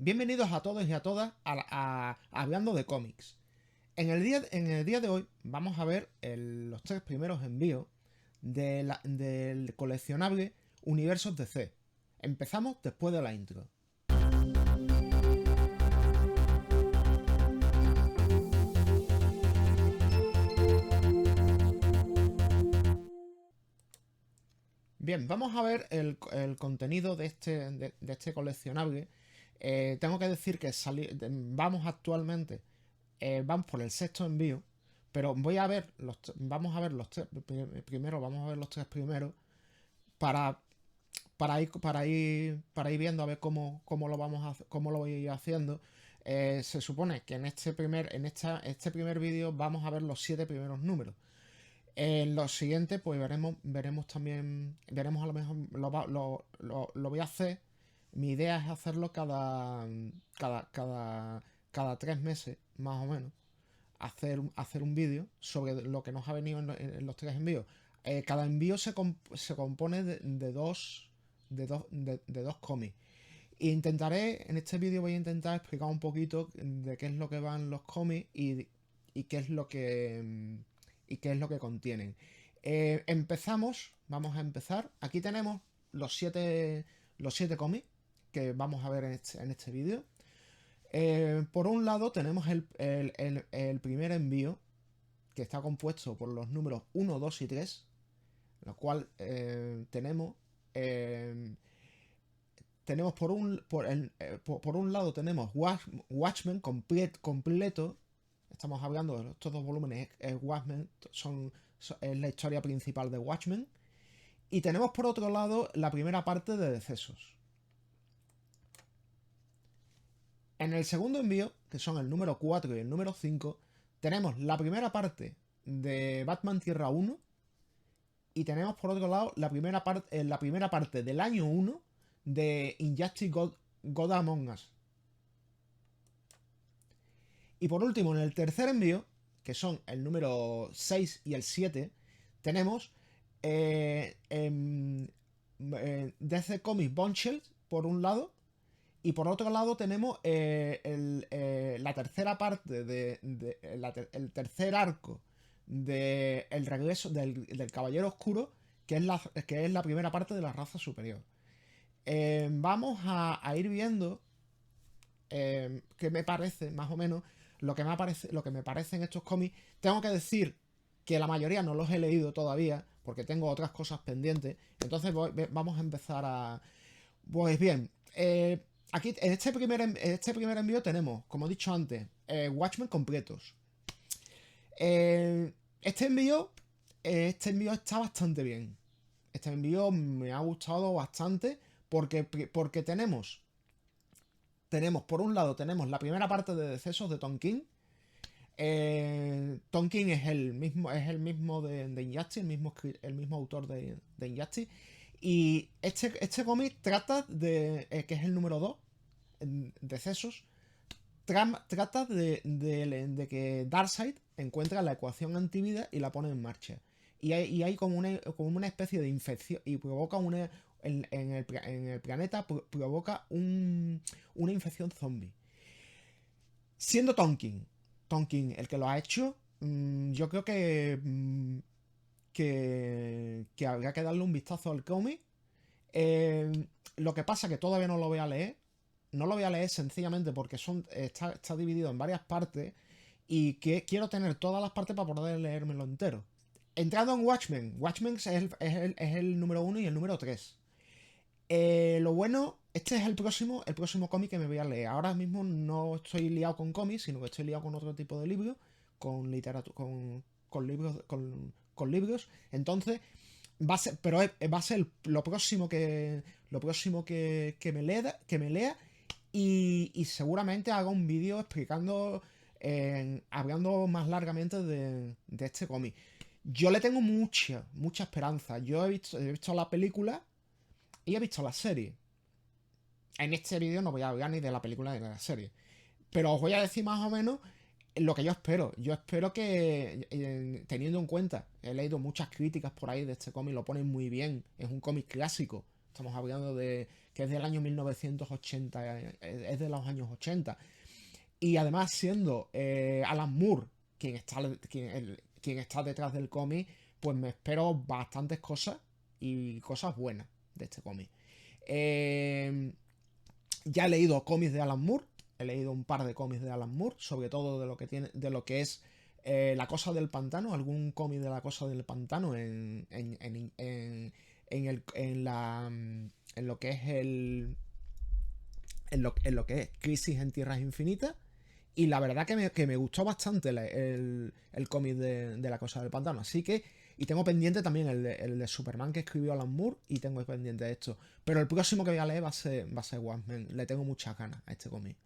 Bienvenidos a todos y a todas a Hablando de Cómics. En el día de hoy vamos a ver los tres primeros envíos del coleccionable Universos DC. Empezamos después de la intro. Bien, vamos a ver el contenido de este coleccionable. Tengo que decir que vamos actualmente, vamos por el sexto envío, pero vamos a ver los tres primero, vamos a ver los tres primeros para, para ir viendo a ver cómo lo cómo lo voy a ir haciendo. Se supone que en este primer vídeo vamos a ver los siete primeros números. En los siguientes, pues veremos también, veremos a lo mejor, lo voy a hacer. Mi idea es hacerlo cada 3 meses, más o menos. Hacer un vídeo sobre lo que nos ha venido en los tres envíos. Cada envío se compone de dos cómics. En este vídeo voy a intentar explicar un poquito de qué es lo que van los cómics y qué es lo que contienen. Vamos a empezar. Aquí tenemos los siete cómics que vamos a ver en este vídeo. Por un lado tenemos el primer envío, que está compuesto por los números 1, 2 y 3, lo cual tenemos por un lado tenemos Watchmen completo. Estamos hablando de estos dos volúmenes. Watchmen es la historia principal de Watchmen. Y tenemos por otro lado la primera parte de Decesos. En el segundo envío, que son el número 4 y el número 5, tenemos la primera parte de Batman Tierra 1. Y tenemos por otro lado la primera parte del año 1 de Injustice God Among Us. Y por último, en el tercer envío, que son el número 6 y el 7, tenemos DC Comics Bombshell por un lado, y por otro lado tenemos la tercera parte el tercer arco de el regreso del Caballero Oscuro, que es la primera parte de la raza superior. Vamos a ir viendo qué me parece, más o menos, lo que me parece en estos cómics. Tengo que decir que la mayoría no los he leído todavía, porque tengo otras cosas pendientes. Entonces vamos a empezar a... Pues bien, aquí en este primer envío tenemos, como he dicho antes, Watchmen completos. Este envío está bastante bien. Este envío me ha gustado bastante porque tenemos por un lado tenemos la primera parte de Decesos de Tom King. Tom King es el mismo de Injustice, el mismo autor de Injustice. Y este cómic trata que es el número 2, Decesos, trata de que Darkseid encuentra la ecuación antivida y la pone en marcha. Y hay como una especie de infección, y provoca en el planeta provoca una infección zombie. Siendo Tom King el que lo ha hecho, yo creo que habría que darle un vistazo al cómic. Lo que pasa que todavía no lo voy a leer. No lo voy a leer sencillamente porque está dividido en varias partes y que quiero tener todas las partes para poder leérmelo entero. Entrando en Watchmen es el número 1 y el número 3. Lo bueno, este es el próximo cómic que me voy a leer. Ahora mismo no estoy liado con cómics, sino que estoy liado con otro tipo de libros, con literatura, con libros. Entonces, va a ser lo próximo que me lea y seguramente haga un vídeo explicando, hablando más largamente de este cómic. Yo le tengo mucha esperanza. Yo he visto la película y he visto la serie. En este vídeo no voy a hablar ni de la película ni de la serie, pero os voy a decir más o menos lo que yo espero. Yo espero que, teniendo en cuenta, he leído muchas críticas por ahí de este cómic, lo ponen muy bien. Es un cómic clásico, Estamos hablando de que es del año 1980, es de los años 80. Y además siendo Alan Moore quien está detrás del cómic, pues me espero bastantes cosas y cosas buenas de este cómic. Ya he leído cómics de Alan Moore, he leído un par de cómics de Alan Moore, sobre todo de lo que es La Cosa del Pantano, algún cómic de La Cosa del Pantano en lo que es en lo que es Crisis en Tierras Infinitas. Y la verdad que me gustó bastante el cómic de La Cosa del Pantano. Así que, y tengo pendiente también el de Superman que escribió Alan Moore, y tengo pendiente de esto. Pero el próximo que voy a leer va a ser Watchmen. Le tengo muchas ganas a este cómic.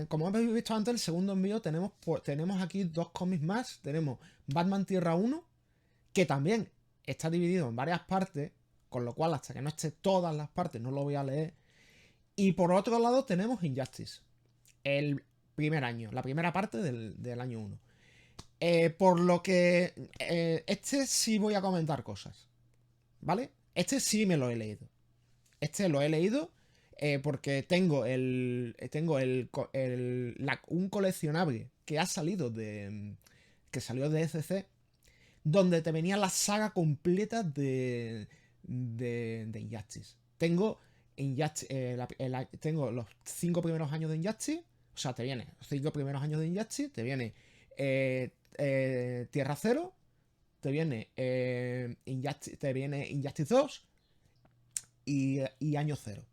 Como hemos visto antes, el segundo envío tenemos aquí dos cómics más. Tenemos Batman Tierra 1, que también está dividido en varias partes, con lo cual hasta que no esté todas las partes no lo voy a leer. Y por otro lado tenemos Injustice, el primer año, la primera parte del año 1. Por lo que este sí voy a comentar cosas, ¿vale? Este sí me lo he leído. Este lo he leído porque tengo un coleccionable que ha salido que salió de ECC, donde te venía la saga completa de Injustice. Tengo tengo los 5 primeros años de Injustice. O sea, te viene los 5 primeros años de Injustice. Te viene Tierra Cero. Te viene Injustice 2 y Año Cero.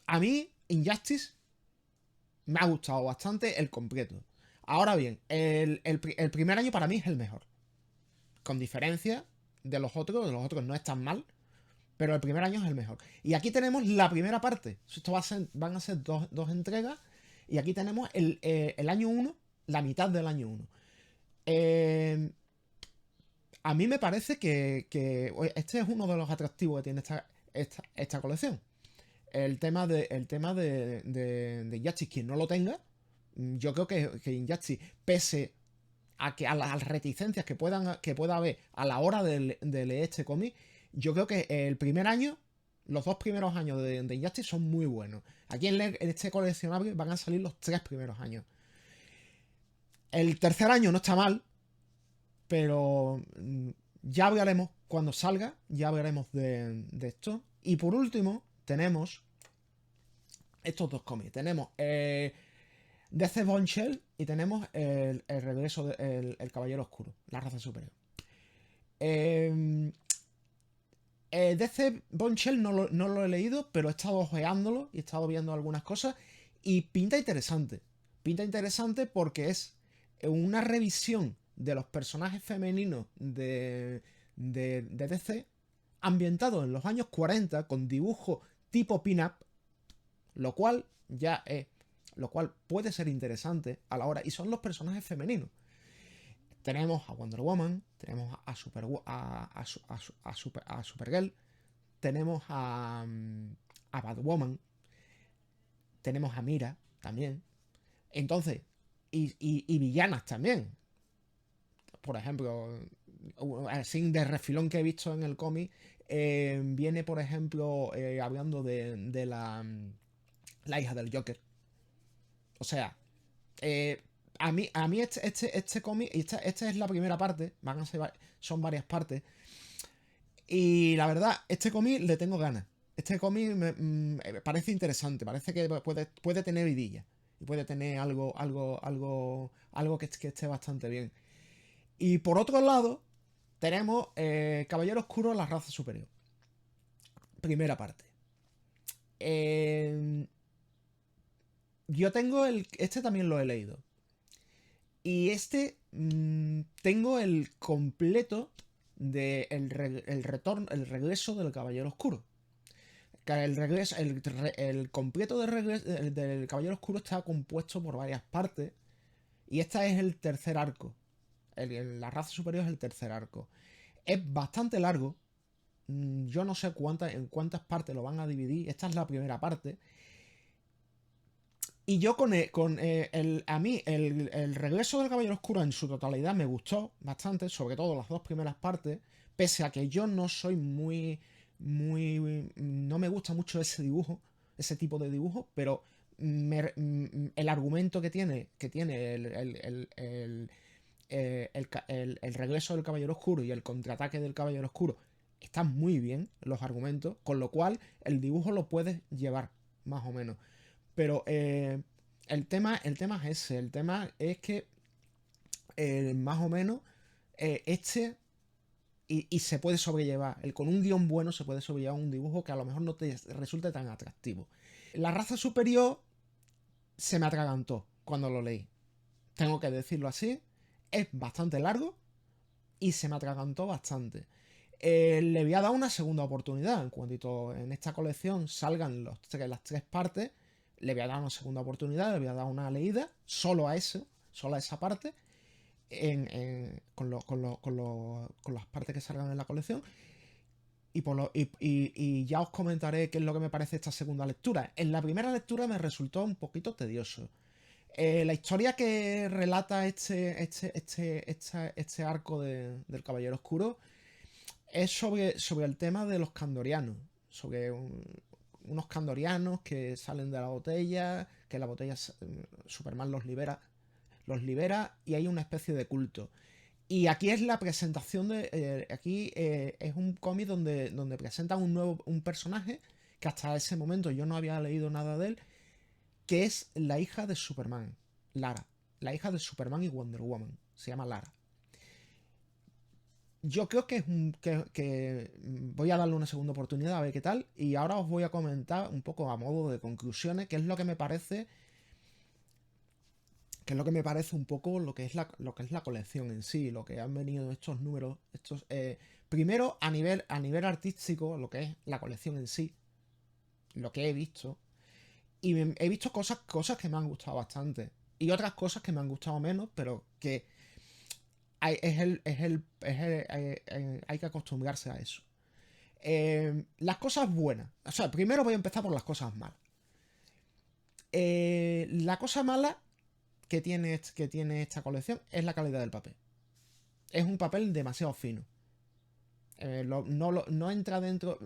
A mí Injustice me ha gustado bastante el completo. Ahora bien, el primer año para mí es el mejor, con diferencia de los otros no es tan mal, pero el primer año es el mejor. Y aquí tenemos la primera parte. Esto van a ser dos entregas. Y aquí tenemos el año 1, la mitad del año 1. A mí me parece que este es uno de los atractivos que tiene esta colección. El tema de Injustice, quien no lo tenga, yo creo que Injustice, pese a las reticencias que pueda haber a la hora de leer este cómic, yo creo que el primer año, los 2 primeros años de Injustice son muy buenos. Aquí en este coleccionable van a salir los 3 primeros años. El tercer año no está mal, pero ya hablaremos cuando salga, ya hablaremos de esto. Y por último, tenemos estos dos cómics. Tenemos DC Bombshell y tenemos el regreso del Caballero Oscuro, la raza superior. DC Bombshell no lo he leído, pero he estado ojeándolo y he estado viendo algunas cosas y pinta interesante. Pinta interesante porque es una revisión de los personajes femeninos de DC ambientado en los años 40 con dibujo tipo pin-up, lo cual puede ser interesante a la hora, y son los personajes femeninos. Tenemos a Wonder Woman, tenemos a Supergirl, tenemos a Batwoman, tenemos a Mira también. Entonces, y villanas también. Por ejemplo, así de refilón que he visto en el cómic, viene, por ejemplo, hablando de la hija del Joker. O sea, a mí este cómic, esta es la primera parte, son varias partes, y la verdad, este cómic le tengo ganas. Este cómic me parece interesante, parece que puede tener vidilla, y puede tener algo que esté bastante bien. Y por otro lado, tenemos Caballero Oscuro, la raza superior. Primera parte. Yo tengo este también lo he leído. Y tengo el completo de el regreso del Caballero Oscuro. El completo del Caballero Oscuro está compuesto por varias partes. Y esta es el tercer arco. La raza superior es el tercer arco. Es bastante largo. Yo no sé en cuántas partes lo van a dividir. Esta es la primera parte. Y yo a mí el regreso del Caballero Oscuro en su totalidad me gustó bastante, sobre todo las dos primeras partes, pese a que yo no soy no me gusta mucho ese dibujo, ese tipo de dibujo, pero el argumento que tiene el regreso del Caballero Oscuro y el contraataque del Caballero Oscuro están muy bien los argumentos, con lo cual el dibujo lo puedes llevar, más o menos. Pero el tema es ese. El tema es que más o menos y se puede sobrellevar. Con un guión bueno se puede sobrellevar un dibujo que a lo mejor no te resulte tan atractivo. La raza superior se me atragantó cuando lo leí. Tengo que decirlo así. Es bastante largo y se me atragantó bastante. Le voy a dar una segunda oportunidad. En cuanto en esta colección salgan las tres partes, le voy a dar una segunda oportunidad, le voy a dar una leída solo a eso, solo a esa parte, con las partes que salgan en la colección. Y ya os comentaré qué es lo que me parece esta segunda lectura. En la primera lectura me resultó un poquito tedioso. La historia que relata este arco del Caballero Oscuro es sobre el tema de los candorianos. Sobre unos candorianos que salen de la botella, que la botella Superman los libera y hay una especie de culto. Y aquí es la presentación aquí es un cómic donde presentan un personaje que hasta ese momento yo no había leído nada de él, que es la hija de Superman, Lara. La hija de Superman y Wonder Woman. Se llama Lara. Yo creo que voy a darle una segunda oportunidad a ver qué tal. Y ahora os voy a comentar un poco a modo de conclusiones qué es lo que me parece. ¿Qué es lo que me parece un poco lo que es la colección en sí? Lo que han venido estos números. Primero, a nivel artístico, lo que es la colección en sí. Lo que he visto. Y he visto cosas que me han gustado bastante. Y otras cosas que me han gustado menos, pero que hay que acostumbrarse a eso. Las cosas buenas. O sea, primero voy a empezar por las cosas malas. La cosa mala que tiene esta colección es la calidad del papel. Es un papel demasiado fino. No entra dentro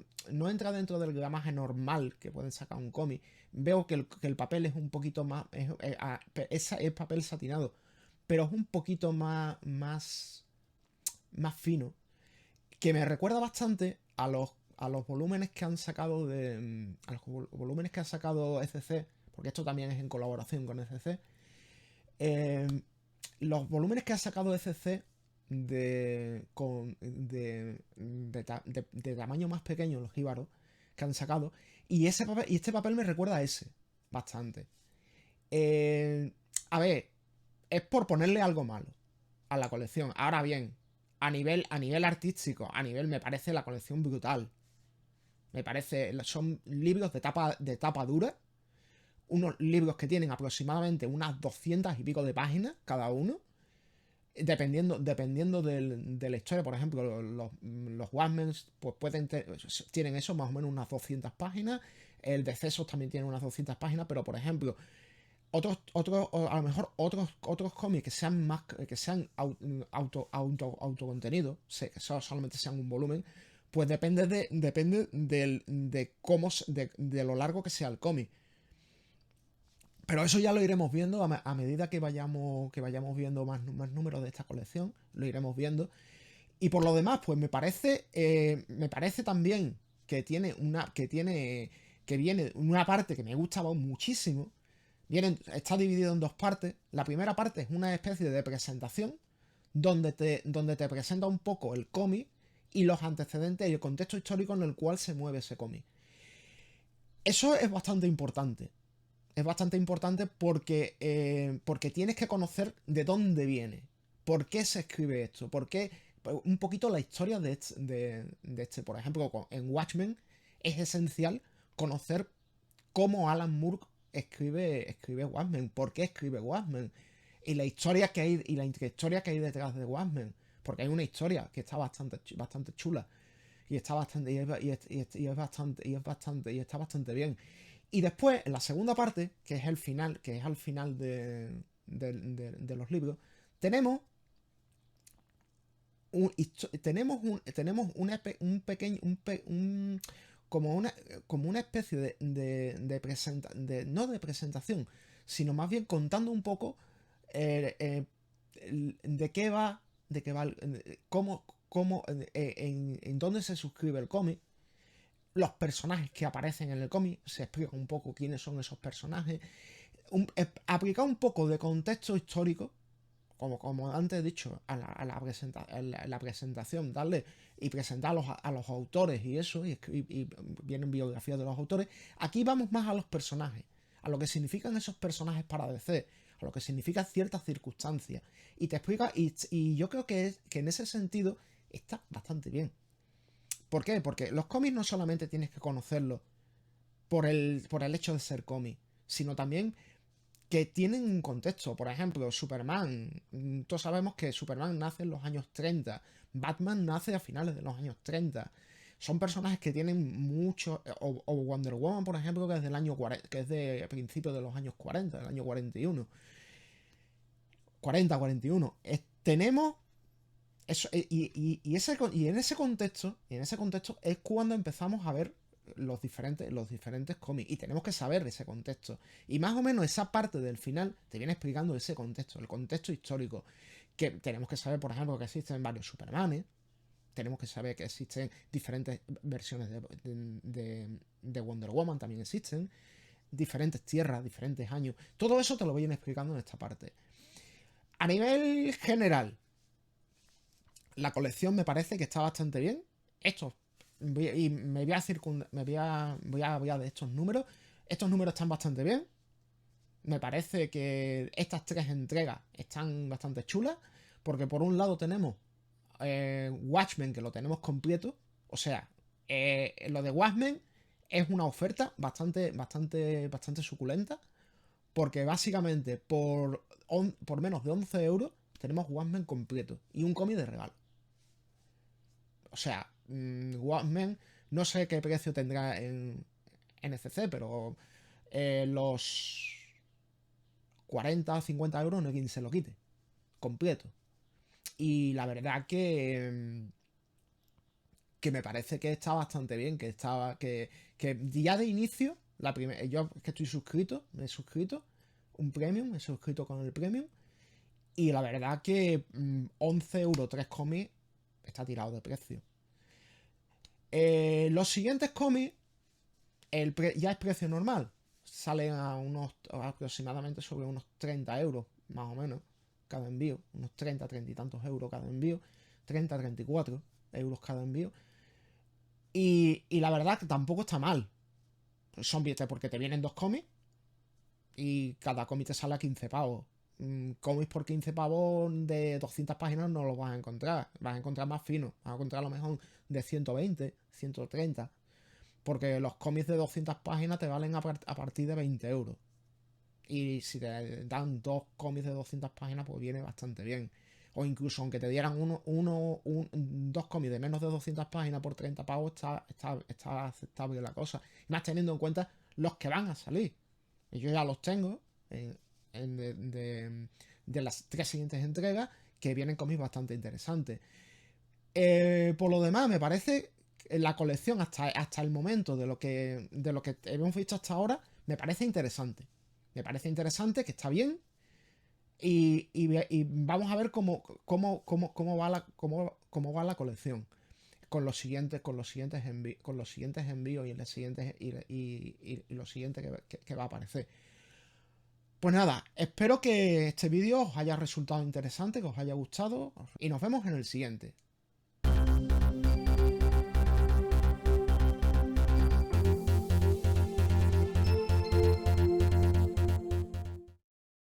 del gramaje normal que pueden sacar un cómic. Veo que el papel es un poquito más. Es papel satinado, pero es un poquito más fino. Que me recuerda bastante a los volúmenes que han sacado a los volúmenes que ha sacado ECC, porque esto también es en colaboración con ECC. Eh, los volúmenes que ha sacado ECC de tamaño más pequeño, los jíbaros que han sacado, y este papel me recuerda a ese bastante. Eh, a ver, es por ponerle algo malo a la colección. Ahora bien, a nivel artístico, me parece la colección brutal. Son libros de tapa dura, unos libros que tienen aproximadamente unas 200 y pico de páginas cada uno, dependiendo de la historia. Por ejemplo, los Watchmen pues tienen eso, más o menos unas 200 páginas. El Decesos también tiene unas 200 páginas, pero por ejemplo, a lo mejor otros cómics que sean autocontenidos, que solamente sean un volumen, pues depende de cómo, de lo largo que sea el cómic. Pero eso ya lo iremos viendo a medida que vayamos viendo más números de esta colección, lo iremos viendo. Y por lo demás, pues me parece también que viene una parte que me gustaba muchísimo. Está dividido en dos partes. La primera parte es una especie de presentación donde te presenta un poco el cómic y los antecedentes y el contexto histórico en el cual se mueve ese cómic. Eso es bastante importante. Es bastante importante porque tienes que conocer de dónde viene, por qué se escribe esto, por qué un poquito la historia de este. Por ejemplo, en Watchmen es esencial conocer cómo Alan Moore escribe Watchmen, por qué escribe Watchmen y la historia que hay y la intrahistoria que hay detrás de Watchmen, porque hay una historia que está bastante chula y está bastante y está bastante bien. Y después, en la segunda parte, que es el final, que es al final de los libros, tenemos tenemos un pequeño, como una especie no de presentación, sino más bien contando un poco de qué va, en dónde se suscribe el cómic, los personajes que aparecen en el cómic, se explica un poco quiénes son esos personajes, aplicar un poco de contexto histórico, como antes he dicho, a la presentación, darle y presentar a los autores y eso, y vienen biografías de los autores. Aquí vamos más a los personajes, a lo que significan esos personajes para DC, a lo que significa ciertas circunstancias. Y te explica, y yo creo que en ese sentido está bastante bien. ¿Por qué? Porque los cómics no solamente tienes que conocerlos por el hecho de ser cómic, sino también que tienen un contexto. Por ejemplo, Superman. Todos sabemos que Superman nace en los años 30. Batman nace a finales de los años 30. Son personajes que tienen mucho. O Wonder Woman, por ejemplo, que es del año 40, que es de principios de los años 40, del año 41. 40-41. Tenemos. Eso, y en ese contexto es cuando empezamos a ver los diferentes cómics, y tenemos que saber ese contexto, y más o menos esa parte del final te viene explicando ese contexto, el contexto histórico, que tenemos que saber, por ejemplo, que existen varios Supermanes, tenemos que saber que existen diferentes versiones de Wonder Woman, también existen diferentes tierras, diferentes años, todo eso te lo voy a ir explicando en esta parte. A nivel general, la colección me parece que está bastante bien. Y me voy a voy a de estos números. Estos números están bastante bien. Me parece que estas 3 entregas están bastante chulas. Porque por un lado tenemos Watchmen, que lo tenemos completo. O sea, lo de Watchmen es una oferta bastante suculenta. Porque básicamente por menos de 11 euros tenemos Watchmen completo y un cómic de regalo. O sea, Watchmen, no sé qué precio tendrá en NFC, pero los 40 o 50 euros no hay quien se lo quite. Completo. Y la verdad que me parece que está bastante bien, que ya de inicio, yo que estoy suscrito, me he suscrito un premium, me he suscrito con el premium, y la verdad que 11 euros 3 cómics está tirado de precio. Los siguientes cómics ya es precio normal, salen aproximadamente sobre unos 30 euros, más o menos, cada envío, unos 30 y tantos euros cada envío, 34 euros cada envío. Y la verdad que tampoco está mal. Son billetes porque te vienen 2 cómics y cada cómic te sale a 15 pavos. Cómics por 15 pavos de 200 páginas no los vas a encontrar. Vas a encontrar más finos. Vas a encontrar a lo mejor de 120, 130. Porque los cómics de 200 páginas te valen a partir de 20 euros. Y si te dan 2 cómics de 200 páginas, pues viene bastante bien. O incluso aunque te dieran 2 cómics de menos de 200 páginas por 30 pavos, está aceptable la cosa. Y más teniendo en cuenta los que van a salir. Y yo ya los tengo de las 3 siguientes entregas, que vienen cómics bastante interesantes. Por lo demás, me parece la colección hasta el momento de lo que hemos visto hasta ahora, me parece interesante. Me parece interesante, que está bien. Y vamos a ver cómo va la colección con los siguientes envíos y los siguientes que va a aparecer. Pues nada, espero que este vídeo os haya resultado interesante, que os haya gustado, y nos vemos en el siguiente.